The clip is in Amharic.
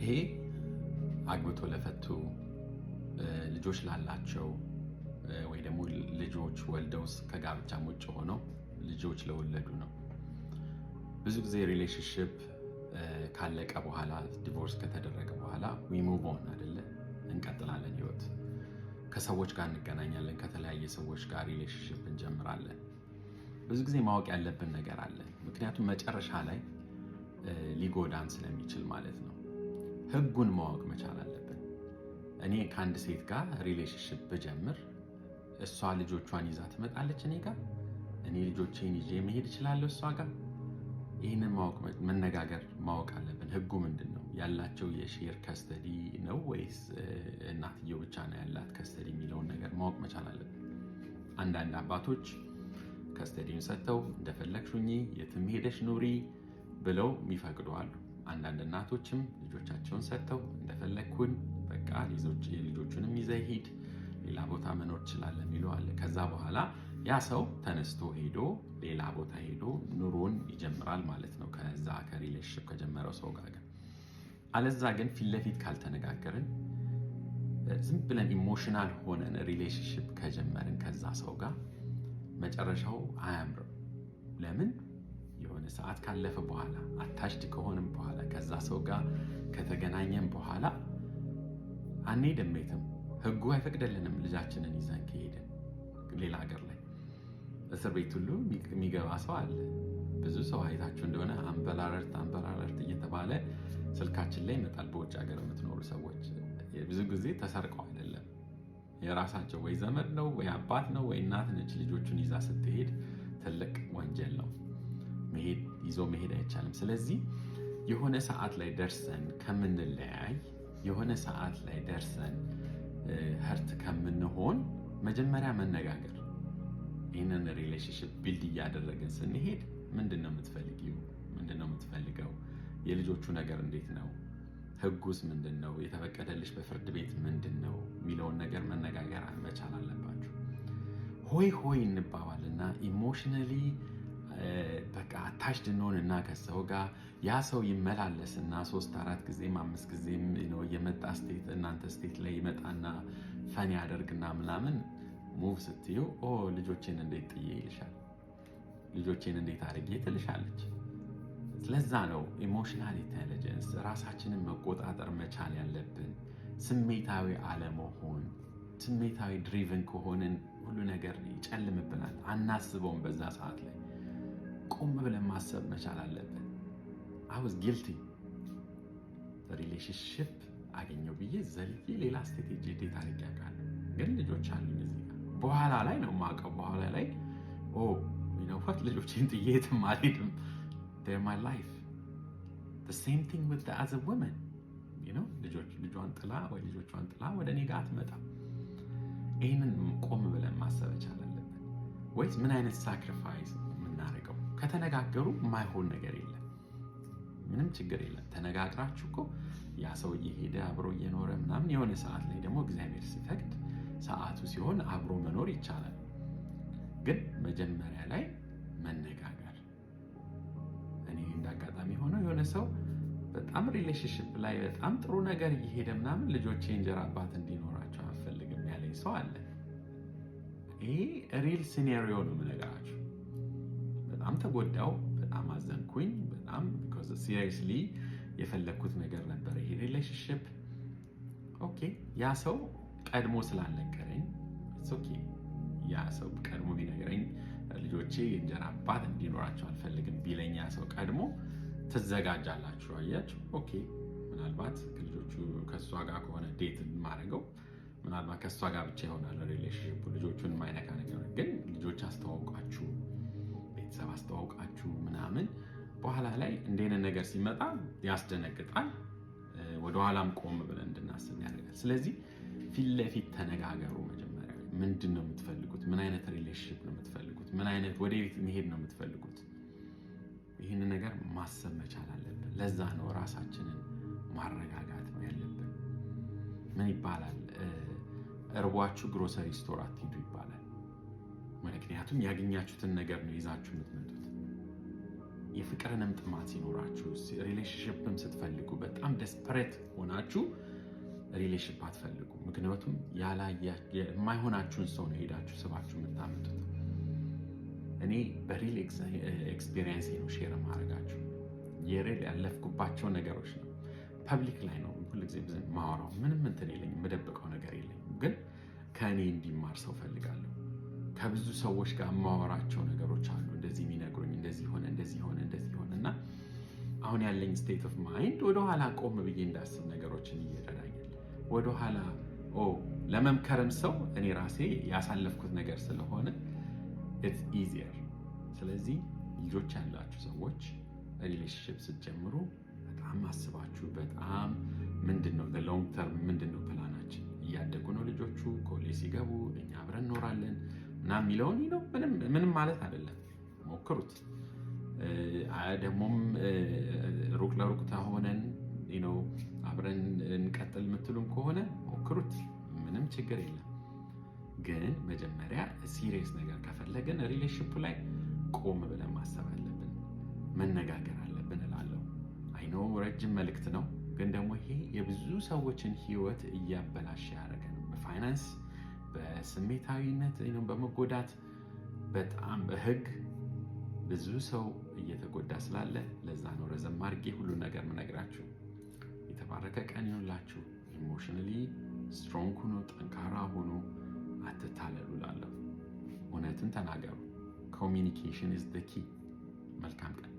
ይሄ አግብቶ ለፈቱ ልጆች ላላቸው ወይ ደግሞ ልጆች ወልደው ከጋብቻም ውጭ ሆነው ልጆች ለወለዱ ነው። ብዙ ጊዜ ሪሌሽንሽፕ ካለቀ በኋላ ዲቮርስ ከተደረገ በኋላ ዊ ሙቭ ኦን አይደለ፣ እንቀጥላለን ህይወት። ከሰዎች ጋር እንገናኛለን፣ ከተለያየ ሰዎች ጋር ሪሌሽንሽፕ እንጀምራለን። ብዙ ጊዜ ማወቅ ያለብን ነገር አለ፣ ምክንያቱም መጨረሻ ላይ ሊጎዳን ስለሚችል ማለት ነው። ህጉን ማወቅ መቻል አለብን። እኔ ከአንድ ሴት ጋር ሪሌሽንሽፕ ብጀምር እሷ ልጆቿን ይዛ ትመጣለች እኔ ጋር፣ እኔ ልጆቼን ይዤ መሄድ እችላለሁ እሷ ጋር። ይህንን መነጋገር ማወቅ አለብን። ህጉ ምንድን ነው? ያላቸው የሼር ከስተዲ ነው ወይስ እናትየው ብቻ ነው ያላት ከስተዲ የሚለውን ነገር ማወቅ መቻል አለብን። አንዳንድ አባቶች ከስተዲውን ሰጥተው እንደፈለግሽ ሁኚ፣ የትም ሄደሽ ኑሪ ብለው የሚፈቅዱ አሉ። አንዳንድ እናቶችም ልጆቻቸውን ሰጥተው እንደፈለግኩን በቃ ልጆቹንም ይዘህ ሂድ፣ ሌላ ቦታ መኖር ትችላለህ የሚሉ አለ። ከዛ በኋላ ያ ሰው ተነስቶ ሄዶ ሌላ ቦታ ሄዶ ኑሮን ይጀምራል ማለት ነው ከዛ ከሪሌሽንሽፕ ከጀመረው ሰው ጋር። አለዛ ግን ፊት ለፊት ካልተነጋገርን ዝም ብለን ኢሞሽናል ሆነን ሪሌሽንሽፕ ከጀመርን ከዛ ሰው ጋር መጨረሻው አያምርም። ለምን? የሆነ ሰዓት ካለፈ በኋላ አታችድ ከሆንም በኋላ ከዛ ሰው ጋር ከተገናኘን በኋላ አንሄድም የትም። ህጉ አይፈቅድልንም ልጃችንን ይዘን ከሄድን ሌላ ሀገር ላይ እስር ቤት ሁሉ የሚገባ ሰው አለ። ብዙ ሰው አይታችሁ እንደሆነ አምበር አለርት እየተባለ ስልካችን ላይ ይመጣል። በውጭ ሀገር የምትኖሩ ሰዎች ብዙ ጊዜ ተሰርቀው አይደለም፣ የራሳቸው ወይ ዘመድ ነው ወይ አባት ነው ወይ እናት ነች ልጆቹን ይዛ ስትሄድ ትልቅ ወንጀል ነው። ይዞ መሄድ አይቻልም። ስለዚህ የሆነ ሰዓት ላይ ደርሰን ከምንለያይ፣ የሆነ ሰዓት ላይ ደርሰን ህርት ከምንሆን መጀመሪያ መነጋገር። ይህንን ሪሌሽንሽፕ ቢልድ እያደረግን ስንሄድ ምንድን ነው የምትፈልጊው? ምንድን ነው የምትፈልገው? የልጆቹ ነገር እንዴት ነው? ህጉስ ምንድን ነው? የተፈቀደልሽ በፍርድ ቤት ምንድን ነው የሚለውን ነገር መነጋገር መቻል አለባችሁ። ሆይ ሆይ እንባባልና ኢሞሽናሊ በቃ አታችድ እንሆንና ከሰው ጋር ያ ሰው ይመላለስና 3-4 ጊዜም 5 ጊዜም የመጣ እናንተ ስቴት ላይ ይመጣና ፈን ያደርግና ምናምን ሙቭ ስትዩ ልጆቼን እንዴት ጥዬ ይልሻል፣ ልጆቼን እንዴት አድርጌ ትልሻለች። ስለዛ ነው ኢሞሽናል ኢንቴሊጀንስ ራሳችንን መቆጣጠር መቻል ያለብን። ስሜታዊ አለመሆን። ስሜታዊ ድሪቭን ከሆንን ሁሉ ነገር ይጨልምብናል፣ አናስበውም። በዛ ሰዓት ላይ ቆም ብለን ማሰብ መቻል አለብን። አውዝ ጊልቲ ሪሌሽንሽፕ አገኘው ብዬ ዘልዬ ሌላ ስቴት ዴት አድርጌ አውቃለሁ፣ ግን ልጆች አሉኝ እዚህ ጋር። በኋላ ላይ ነው የማውቀው። በኋላ ላይ ልጆቼን ጥዬ የትም አልሄድም። They're my life. The same thing with the other women. ልጇን ጥላ ወይ ልጆቿን ጥላ ወደ እኔ ጋር አትመጣም። ይህንን ቆም ብለን ማሰብ መቻል አለብን። ወይስ ምን አይነት ሳክሪፋይስ የምናደርገው? ከተነጋገሩ የማይሆን ነገር የለም፣ ምንም ችግር የለም። ተነጋግራችሁ እኮ ያ ሰው እየሄደ አብሮ እየኖረ ምናምን የሆነ ሰዓት ላይ ደግሞ እግዚአብሔር ሲፈቅድ ሰዓቱ ሲሆን አብሮ መኖር ይቻላል። ግን መጀመሪያ ላይ መነጋገር። እኔ እንዳጋጣሚ ሆኖ የሆነ ሰው በጣም ሪሌሽንሽፕ ላይ በጣም ጥሩ ነገር እየሄደ ምናምን ልጆቼ እንጀራ አባት እንዲኖራቸው አልፈልግም ያለኝ ሰው አለ። ይሄ ሪል ሲኔሪዮ ነው የምነግራችሁ። በጣም ተጎዳው፣ በጣም አዘንኩኝ። በጣም ሲሪየስሊ የፈለግኩት ነገር ነበር ይሄ ሪሌሽንሽፕ። ኦኬ ያ ሰው ቀድሞ ስላልነገረኝ ኦኬ፣ ያ ሰው ቀድሞ ቢነገረኝ ልጆቼ የእንጀራ አባት እንዲኖራቸው አልፈልግም ቢለኝ ያ ሰው ቀድሞ ትዘጋጃላችሁ። አያችሁ? ኦኬ ምናልባት ልጆቹ ከእሷ ጋር ከሆነ ዴት ማድረገው ምናልባት ከእሷ ጋር ብቻ ይሆናል ሪሌሽንሽፑ፣ ልጆቹን የማይነካ ነገር። ግን ልጆች አስተዋውቃችሁ፣ ቤተሰብ አስተዋውቃችሁ ምናምን በኋላ ላይ እንደነ ነገር ሲመጣ ያስደነግጣል። ወደኋላም ቆም ብለን እንድናስብ ያደርጋል። ስለዚህ ፊት ለፊት ተነጋገሩ። መጀመሪያ ምንድን ነው የምትፈልጉት? ምን አይነት ሪሌሽንሽፕ ነው የምትፈልጉት? ምን አይነት ወደ ቤት መሄድ ነው የምትፈልጉት? ይህን ነገር ማሰብ መቻል አለብን። ለዛ ነው ራሳችንን ማረጋጋት ነው ያለብን። ምን ይባላል? እርቧችሁ ግሮሰሪ ስቶር አትሂዱ ይባላል። ምክንያቱም ያገኛችሁትን ነገር ነው ይዛችሁ የምትመጡት። የፍቅርንም ጥማት ሲኖራችሁ ሪሌሽንሽፕም ስትፈልጉ በጣም ደስፐሬት ሆናችሁ ሪሌሽንሺፕ አትፈልጉ። ምክንያቱም የማይሆናችሁን ሰው ነው ሄዳችሁ ስባችሁ የምታመጡት። እኔ በሪል ኤክስፒሪየንስ ነው ሼር ማድረጋችሁ። የሪል ያለፍኩባቸው ነገሮች ነው። ፐብሊክ ላይ ነው ሁልጊዜ ማወራው። ምንም እንትን የለኝም፣ የምደብቀው ነገር የለኝም። ግን ከእኔ እንዲማር ሰው ፈልጋለሁ። ከብዙ ሰዎች ጋር የማወራቸው ነገሮች አሉ። እንደዚህ የሚነግሩኝ እንደዚህ ሆነ እንደዚህ ሆነ እንደዚህ ሆነ እና አሁን ያለኝ ስቴት ኦፍ ማይንድ ወደኋላ ቆም ብዬ እንዳስብ ነገሮችን እየረዳኛል። ወደኋላ ለመምከርም ሰው እኔ ራሴ ያሳለፍኩት ነገር ስለሆነ ኢትስ ኢዚየር። ስለዚህ ልጆች ያላችሁ ሰዎች ሪሌሽንሽፕ ስትጀምሩ በጣም አስባችሁ በጣም ምንድነው ሎንግ ተርም ምንድነው ፕላናችን፣ እያደጉ ነው ልጆቹ ኮሌጅ ሲገቡ እኛ አብረን እኖራለን እና የሚለውን ነው። ምንም ማለት አይደለም፣ ሞክሩት። ደግሞም ሩቅ ለሩቅ ተሆነን አብረን እንቀጥል የምትሉም ከሆነ ሞክሩት፣ ምንም ችግር የለም። ግን መጀመሪያ ሲሪየስ ነገር ከፈለገን ሪሌሽንሺፕ ላይ ቆም ብለን ማሰብ አለብን፣ መነጋገር አለብን እላለሁ። አይኖ ረጅም መልእክት ነው፣ ግን ደግሞ ይሄ የብዙ ሰዎችን ህይወት እያበላሸ ያደረገ ነው። በፋይናንስ በስሜታዊነት በመጎዳት በጣም በህግ ብዙ ሰው እየተጎዳ ስላለ ለዛ ነው ረዘም አድርጌ ሁሉ ነገር ምነግራችሁ። የተባረከ ቀን ይሁንላችሁ። ኢሞሽናሊ ስትሮንግ ሁኑ፣ ጠንካራ ሁኑ፣ አትታለሉ እላለሁ። እውነትን ተናገሩ። ኮሚኒኬሽን ኢዝ ዘ ኪ። መልካም ቀን።